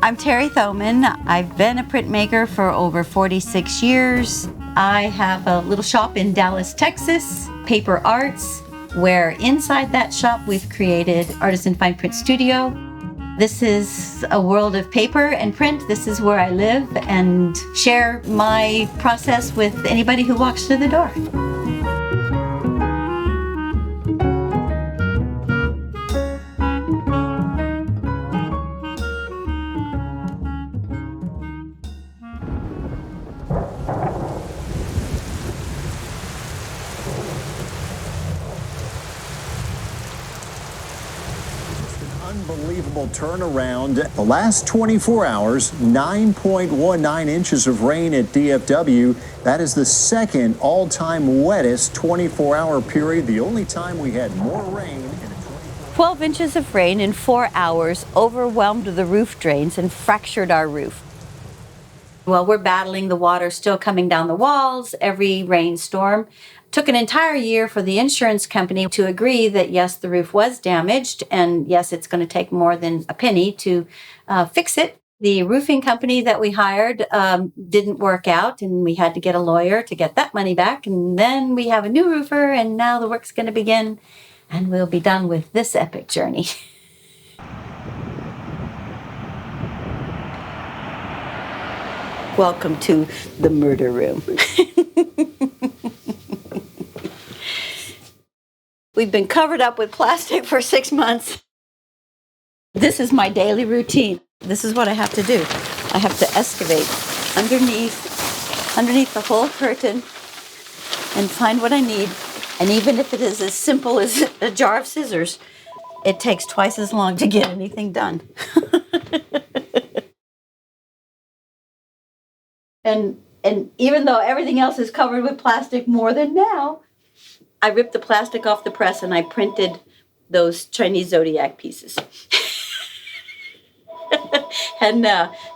I'm Terri Thoman. I've been a printmaker for over 46 years. I have a little shop in Dallas, Texas, Paper Arts, where inside that shop we've created Artisan Fine Print Studio. This is a world of paper and print. This is where I live and share my process with anybody who walks through the door. Unbelievable turnaround. The last 24 hours, 9.19 inches of rain at DFW. That is the second all-time wettest 24-hour period. The only time we had more rain in a 12 inches of rain in 4 hours overwhelmed the roof drains and fractured our roof. Well, we're battling the water still coming down the walls every rainstorm. Took an entire year for the insurance company to agree that yes, the roof was damaged, and yes, it's going to take more than a penny to fix it. The roofing company that we hired didn't work out, and we had to get a lawyer to get that money back. And then we have a new roofer, and now the work's going to begin, and we'll be done with this epic journey. Welcome to the murder room. We've been covered up with plastic for 6 months. This is my daily routine. This is what I have to do. I have to excavate underneath the whole curtain and find what I need. And even if it is as simple as a jar of scissors, it takes twice as long to get anything done. And even though everything else is covered with plastic more than now, I ripped the plastic off the press and I printed those Chinese zodiac pieces. And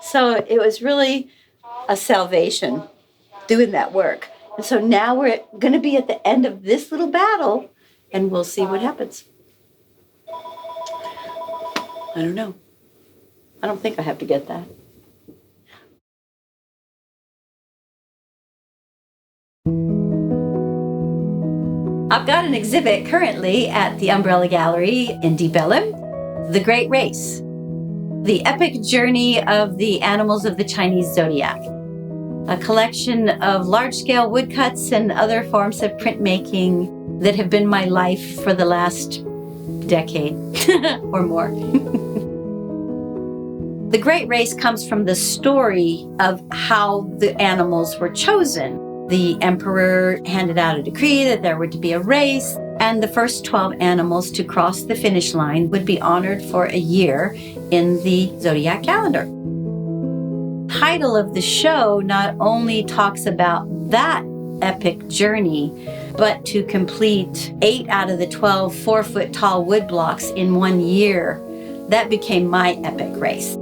so it was really a salvation doing that work. And so now we're going to be at the end of this little battle, and we'll see what happens. I don't know. I don't think I have to get that. I've got an exhibit currently at the Umbrella Gallery in Deep Ellum, The Great Race, the epic journey of the animals of the Chinese zodiac, a collection of large-scale woodcuts and other forms of printmaking that have been my life for the last decade or more. The Great Race comes from the story of how the animals were chosen. The emperor handed out a decree that there were to be a race, and the first 12 animals to cross the finish line would be honored for a year in the zodiac calendar. The title of the show not only talks about that epic journey, but to complete 8 out of the 12 4-foot-tall wood blocks in 1 year. That became my epic race.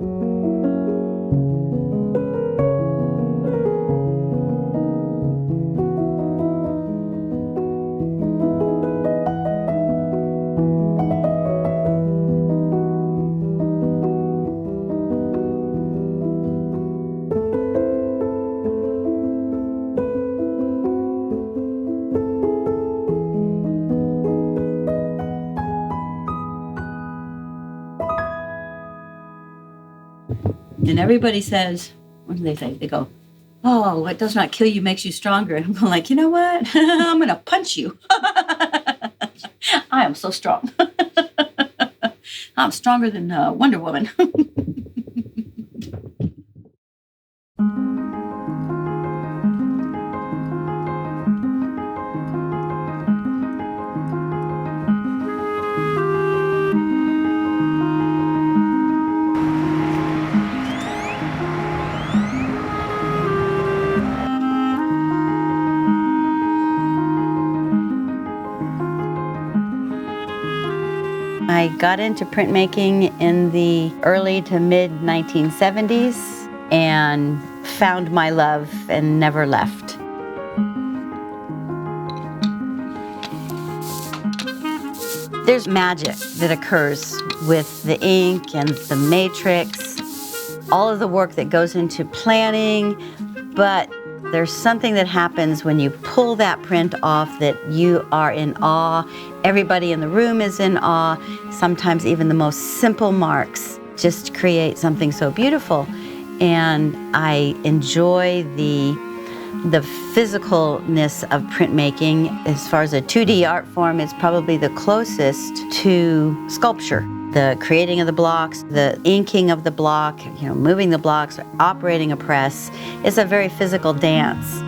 And everybody says, what do they say? They go, oh, what does not kill you makes you stronger. I'm like, you know what? I'm going to punch you. I am so strong. I'm stronger than Wonder Woman. I got into printmaking in the early to mid 1970s and found my love and never left. There's magic that occurs with the ink and the matrix. all of the work that goes into planning, but there's something that happens when you pull that print off that you are in awe. Everybody in the room is in awe. Sometimes even the most simple marks just create something so beautiful. And I enjoy the physicalness of printmaking. As far as a 2D art form, it's probably the closest to sculpture. The creating of the blocks, the inking of the block, moving the blocks, operating a press, is a very physical dance.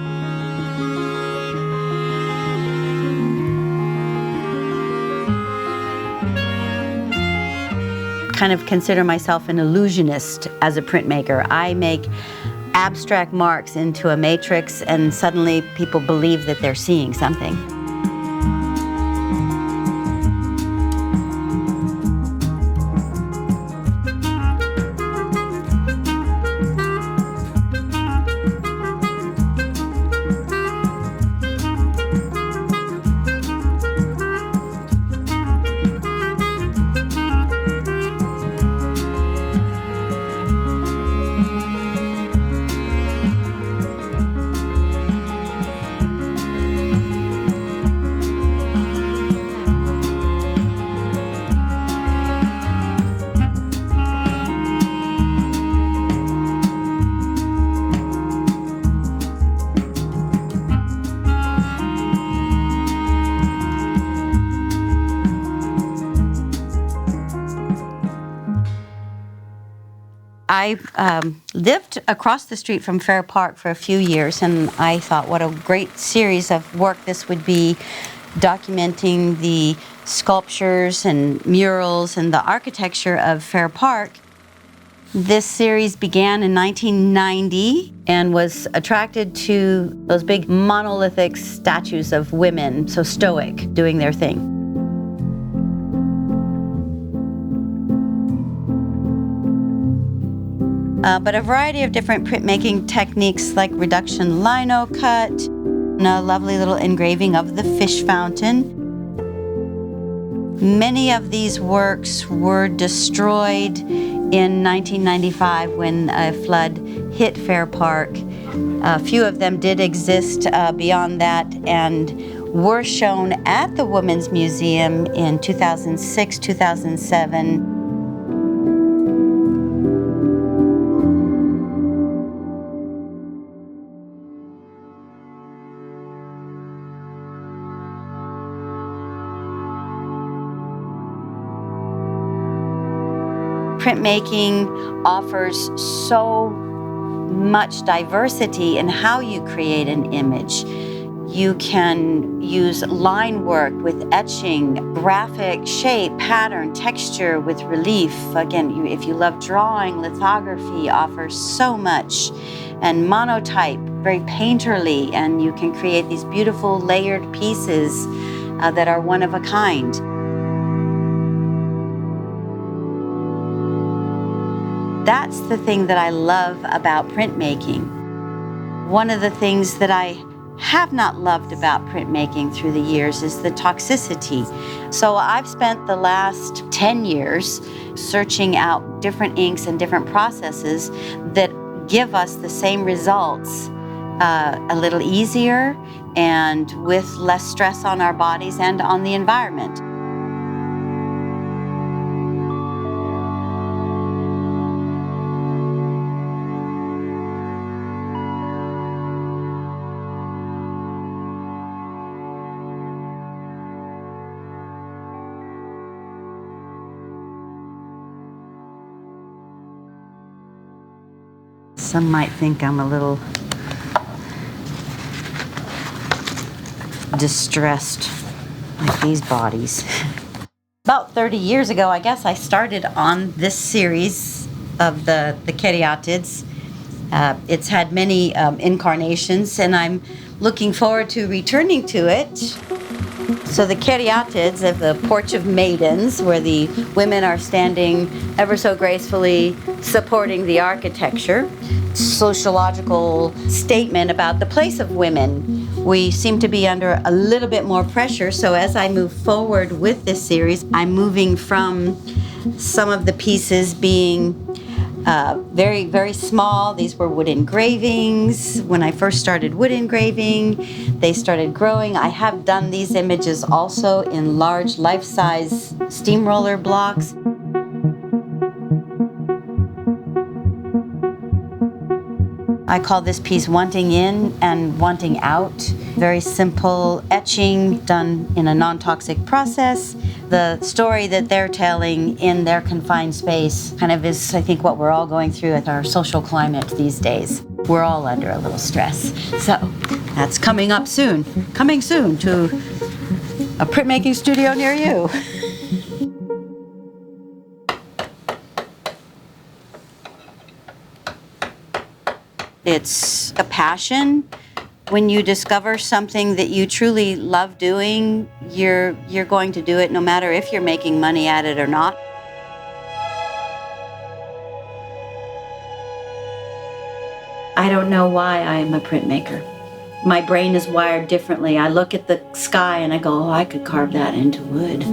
Kind of consider myself an illusionist as a printmaker. I make abstract marks into a matrix, and suddenly people believe that they're seeing something. I lived across the street from Fair Park for a few years, and I thought what a great series of work this would be, documenting the sculptures and murals and the architecture of Fair Park. This series began in 1990 and was attracted to those big monolithic statues of women, so stoic, doing their thing. But a variety of different printmaking techniques like reduction lino cut, and a lovely little engraving of the fish fountain. Many of these works were destroyed in 1995 when a flood hit Fair Park. A few of them did exist beyond that and were shown at the Women's Museum in 2006, 2007. Printmaking offers so much diversity in how you create an image. You can use line work with etching, graphic shape, pattern, texture with relief. Again, if you love drawing, lithography offers so much. And monotype, very painterly, and you can create these beautiful layered pieces that are one of a kind. That's the thing that I love about printmaking. One of the things that I have not loved about printmaking through the years is the toxicity. So I've spent the last 10 years searching out different inks and different processes that give us the same results a little easier and with less stress on our bodies and on the environment. Some might think I'm a little distressed, like these bodies. About 30 years ago, I guess, I started on this series of the caryatids. It's had many incarnations, and I'm looking forward to returning to it. So the caryatids of the Porch of Maidens, where the women are standing ever so gracefully supporting the architecture. Sociological statement about the place of women. We seem to be under a little bit more pressure, so as I move forward with this series, I'm moving from some of the pieces being Very, very small. These were wood engravings. When I first started wood engraving, they started growing. I have done these images also in large life-size steamroller blocks. I call this piece Wanting In and Wanting Out. Very simple etching done in a non-toxic process. The story that they're telling in their confined space kind of is, I think, what we're all going through with our social climate these days. We're all under a little stress. So that's coming up soon. Coming soon to a printmaking studio near you. It's a passion. When you discover something that you truly love doing, you're going to do it no matter if you're making money at it or not. I don't know why I'm a printmaker. My brain is wired differently. I look at the sky and I go, oh, I could carve that into wood.